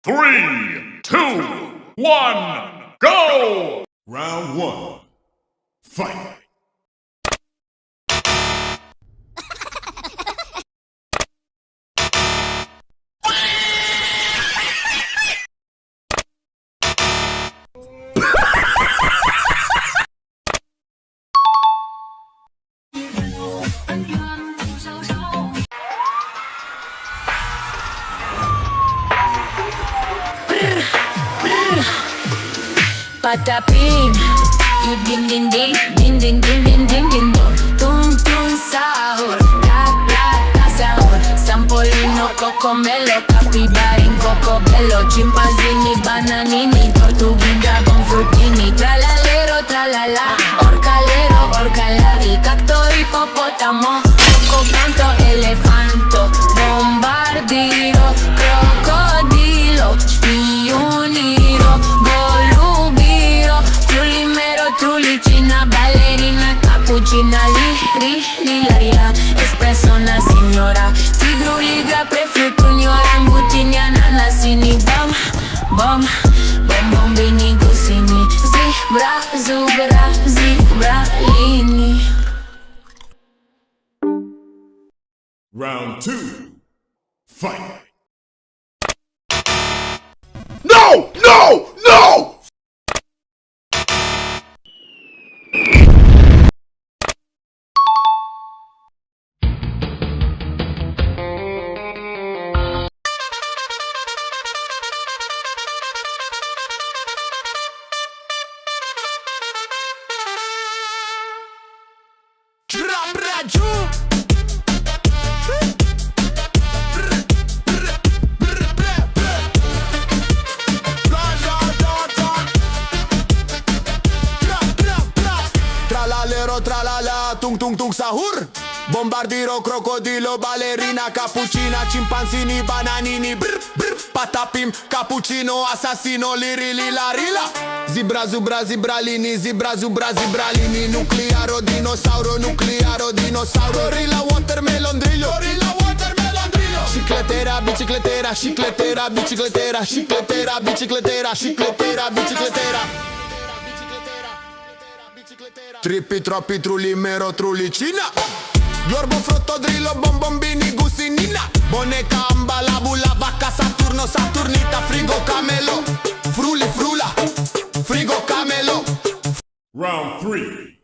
3, 2, 1, go! Round one. Fight. Patapim, you ding ding ding, ding ding ding ding ding ding dong. Tum tum sahur, la la la sahur. Sampolino, cocomelo, capybara, cocobello, chimpanzini, bananini, tortuguita con frutini. Tralalero, tralala, orcalero, orcalari, cacto, hipopótamo, cocofanto, elefanto, bombardiro, crocodilo, spioniro, golubiro, trulimero, trulicina, ballerina, cappuccina, lilaria, espressona, signora, tigru, liga, prefrutunio, rambutini, ananasini, bam, bam, bam, bombini, gusini, zebra, zubra, zibralini. Round two. Fight. No! No! No! Tralalero, tralala, tung tung tung sahur. Bombardiro, crocodilo, ballerina, cappuccina, chimpanzini, bananini, brr, brr, patapim, cappuccino, assassino, lirili, la rila. Zebra, zubra, zibralini, zebra, zubra, zibralini, nuclearo, dinosauro, rila, watermelon, drillo, Chicletera, bicicletera, chicletera, bicicletera, chicletera, bicicletera, chicletera, bicicletera. Trippi, troppi, trulimero, trulicina. Glorbo, frotto, drillo, bombombini, gusinina. Boneca, ambala, bula, vacca, Saturno, Saturnita. Frigo, camelo, fruli, frula. Frigo, camelo. Round three.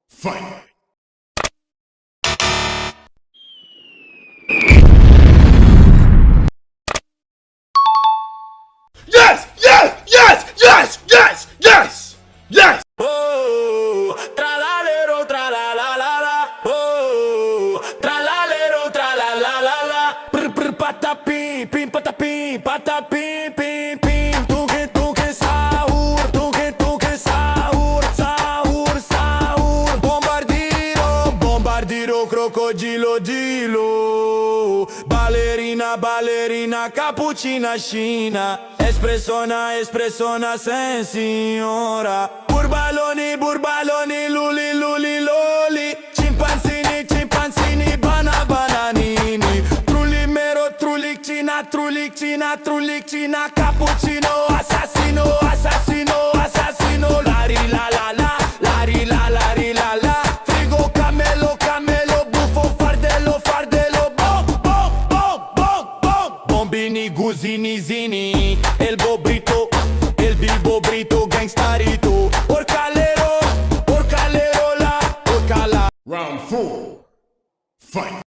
Fight. Yes! Yes! Yes! Yes! Yes! Yes! Yes! Oh, tralalero, tralalalala. Oh, tralalero, tralalalala. Prr, prr, patapim, pim, patapim, patapim, pim, pim. Tuque, sahur, tuque, sahur, sahur, sahur. Bombardiro, bombardiro, crocodilo, dilo. Ballerina, ballerina, cappuccina, scina. Espressona, sen signora. Burbaloni, burbaloni, luli, luli, loli. Chimpanzini, bananini. Trulimero, trulicina, cappuccino, assassino. Lari, la, la, la, lari, la, lari, la, la. Frigo, camelo, buffo, fardello, bom. Bombini, gusini, zini. El bobrito, el bilbo brito, gangstarito. Orcalero, la, orcala. Round four. Fight.